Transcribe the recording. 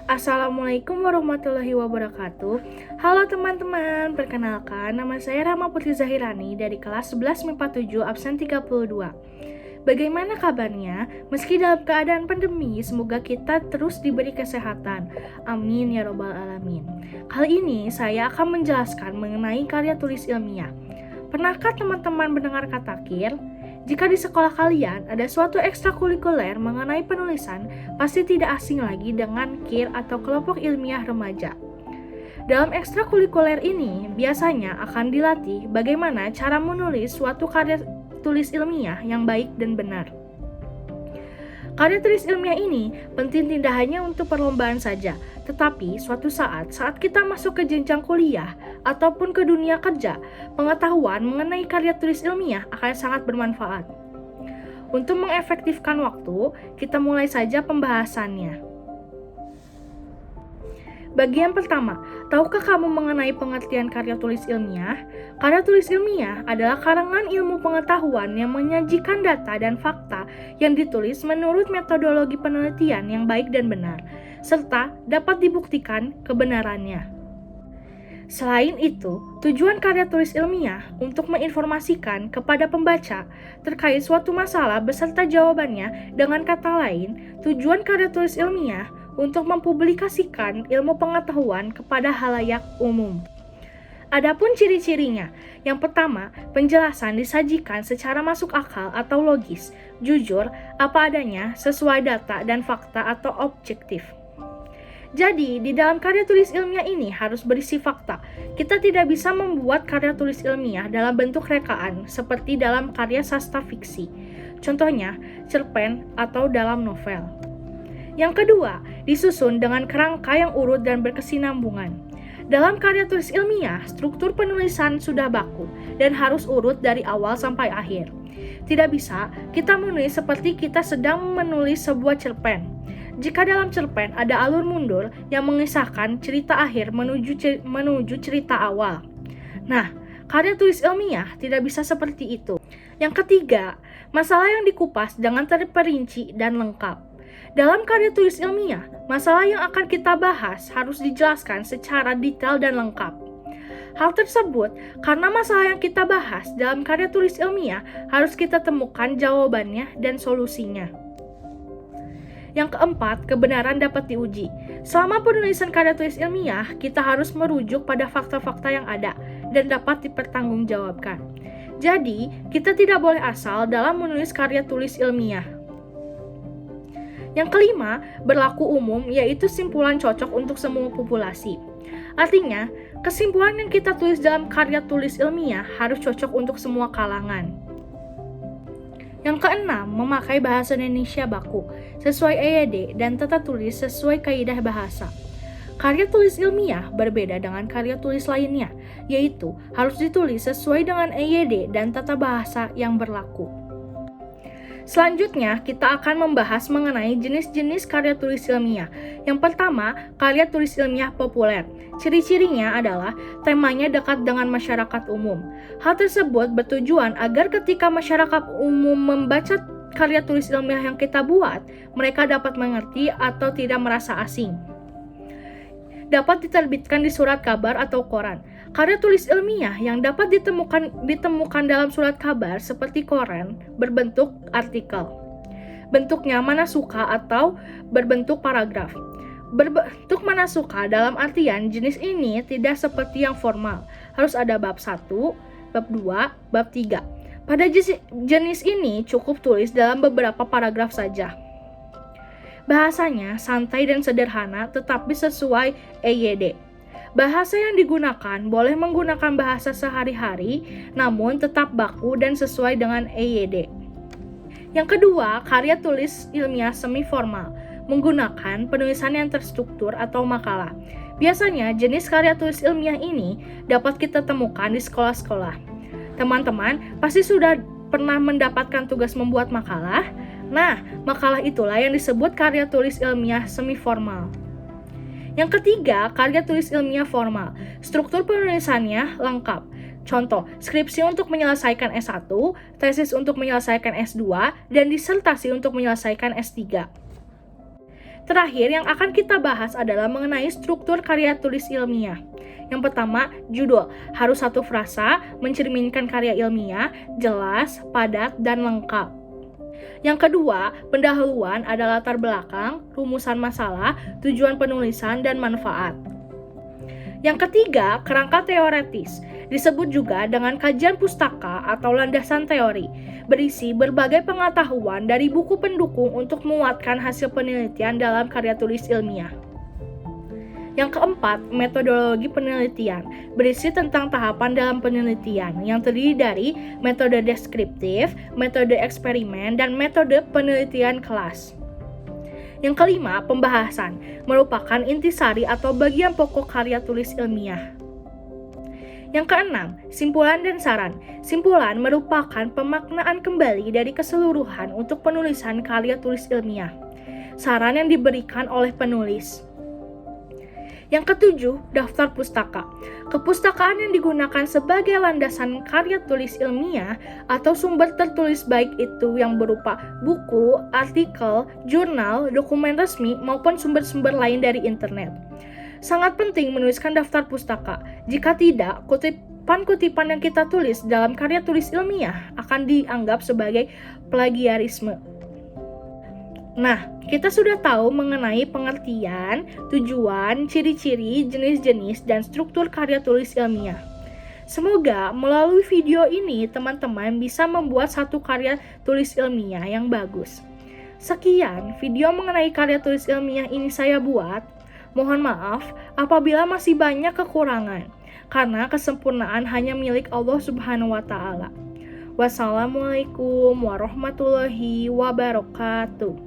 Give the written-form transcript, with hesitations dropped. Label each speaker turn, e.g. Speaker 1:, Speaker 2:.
Speaker 1: Assalamualaikum warahmatullahi wabarakatuh. Halo teman-teman, perkenalkan nama saya Rama Putri Zahirani dari kelas 11 MIPA 7 absen 32. Bagaimana kabarnya? Meski dalam keadaan pandemi, semoga kita terus diberi kesehatan. Amin ya robbal alamin. Kali ini saya akan menjelaskan mengenai karya tulis ilmiah. Pernahkah teman-teman mendengar kata KIR? Jika di sekolah kalian ada suatu ekstrakurikuler mengenai penulisan, pasti tidak asing lagi dengan KIR atau kelompok ilmiah remaja. Dalam ekstrakurikuler ini, biasanya akan dilatih bagaimana cara menulis suatu karya tulis ilmiah yang baik dan benar. Karya tulis ilmiah ini penting tidak hanya untuk perlombaan saja, tetapi suatu saat kita masuk ke jenjang kuliah ataupun ke dunia kerja, pengetahuan mengenai karya tulis ilmiah akan sangat bermanfaat. Untuk mengefektifkan waktu, kita mulai saja pembahasannya. Bagian pertama, tahukah kamu mengenai pengertian karya tulis ilmiah? Karya tulis ilmiah adalah karangan ilmu pengetahuan yang menyajikan data dan fakta yang ditulis menurut metodologi penelitian yang baik dan benar, serta dapat dibuktikan kebenarannya. Selain itu, tujuan karya tulis ilmiah untuk menginformasikan kepada pembaca terkait suatu masalah beserta jawabannya. Dengan kata lain, tujuan karya tulis ilmiah untuk mempublikasikan ilmu pengetahuan kepada halayak umum. Adapun ciri-cirinya, yang pertama, penjelasan disajikan secara masuk akal atau logis, jujur, apa adanya, sesuai data dan fakta atau objektif. Jadi, di dalam karya tulis ilmiah ini harus berisi fakta. Kita tidak bisa membuat karya tulis ilmiah dalam bentuk rekaan, seperti dalam karya sastra fiksi. Contohnya, cerpen atau dalam novel. Yang kedua, disusun dengan kerangka yang urut dan berkesinambungan. Dalam karya tulis ilmiah, struktur penulisan sudah baku dan harus urut dari awal sampai akhir. Tidak bisa kita menulis seperti kita sedang menulis sebuah cerpen. Jika dalam cerpen ada alur mundur yang mengisahkan cerita akhir menuju cerita awal. Nah, karya tulis ilmiah tidak bisa seperti itu. Yang ketiga, masalah yang dikupas dengan terperinci dan lengkap. Dalam karya tulis ilmiah, masalah yang akan kita bahas harus dijelaskan secara detail dan lengkap. Hal tersebut karena masalah yang kita bahas dalam karya tulis ilmiah harus kita temukan jawabannya dan solusinya. Yang keempat, kebenaran dapat diuji. Selama penulisan karya tulis ilmiah, kita harus merujuk pada fakta-fakta yang ada dan dapat dipertanggungjawabkan. Jadi, kita tidak boleh asal dalam menulis karya tulis ilmiah. Yang kelima, berlaku umum, yaitu simpulan cocok untuk semua populasi. Artinya, kesimpulan yang kita tulis dalam karya tulis ilmiah harus cocok untuk semua kalangan. Yang keenam, memakai bahasa Indonesia baku, sesuai EYD dan tata tulis sesuai kaidah bahasa. Karya tulis ilmiah berbeda dengan karya tulis lainnya, yaitu harus ditulis sesuai dengan EYD dan tata bahasa yang berlaku. Selanjutnya, kita akan membahas mengenai jenis-jenis karya tulis ilmiah. Yang pertama, karya tulis ilmiah populer. Ciri-cirinya adalah temanya dekat dengan masyarakat umum. Hal tersebut bertujuan agar ketika masyarakat umum membaca karya tulis ilmiah yang kita buat, mereka dapat mengerti atau tidak merasa asing. Dapat diterbitkan di surat kabar atau koran. Karya tulis ilmiah yang dapat ditemukan dalam surat kabar seperti koran berbentuk artikel. Bentuknya manasuka atau berbentuk paragraf. Berbentuk manasuka dalam artian jenis ini tidak seperti yang formal. Harus ada bab 1, bab 2, bab 3. Pada jenis ini cukup tulis dalam beberapa paragraf saja. Bahasanya santai dan sederhana tetapi sesuai EYD. Bahasa yang digunakan boleh menggunakan bahasa sehari-hari, namun tetap baku dan sesuai dengan EYD. Yang kedua, karya tulis ilmiah semi-formal, menggunakan penulisan yang terstruktur atau makalah. Biasanya, jenis karya tulis ilmiah ini dapat kita temukan di sekolah-sekolah. Teman-teman pasti sudah pernah mendapatkan tugas membuat makalah. Nah, makalah itulah yang disebut karya tulis ilmiah semi-formal. Yang ketiga, karya tulis ilmiah formal. Struktur penulisannya lengkap. Contoh, skripsi untuk menyelesaikan S1, tesis untuk menyelesaikan S2, dan disertasi untuk menyelesaikan S3. Terakhir yang akan kita bahas adalah mengenai struktur karya tulis ilmiah. Yang pertama, judul. Harus satu frasa, mencerminkan karya ilmiah, jelas, padat, dan lengkap. Yang kedua, pendahuluan ada latar belakang, rumusan masalah, tujuan penulisan, dan manfaat. Yang ketiga, kerangka teoretis. Disebut juga dengan kajian pustaka atau landasan teori, berisi berbagai pengetahuan dari buku pendukung untuk menguatkan hasil penelitian dalam karya tulis ilmiah. Yang keempat, metodologi penelitian, berisi tentang tahapan dalam penelitian yang terdiri dari metode deskriptif, metode eksperimen, dan metode penelitian kelas. Yang kelima, pembahasan, merupakan intisari atau bagian pokok karya tulis ilmiah. Yang keenam, simpulan dan saran. Simpulan merupakan pemaknaan kembali dari keseluruhan untuk penulisan karya tulis ilmiah. Saran yang diberikan oleh penulis. Yang ketujuh, daftar pustaka. Kepustakaan yang digunakan sebagai landasan karya tulis ilmiah atau sumber tertulis baik itu yang berupa buku, artikel, jurnal, dokumen resmi, maupun sumber-sumber lain dari internet. Sangat penting menuliskan daftar pustaka. Jika tidak, kutipan-kutipan yang kita tulis dalam karya tulis ilmiah akan dianggap sebagai plagiarisme. Nah, kita sudah tahu mengenai pengertian, tujuan, ciri-ciri, jenis-jenis, dan struktur karya tulis ilmiah. Semoga melalui video ini teman-teman bisa membuat satu karya tulis ilmiah yang bagus. Sekian video mengenai karya tulis ilmiah ini saya buat. Mohon maaf apabila masih banyak kekurangan, karena kesempurnaan hanya milik Allah Subhanahu wa Ta'ala. Wassalamualaikum warahmatullahi wabarakatuh.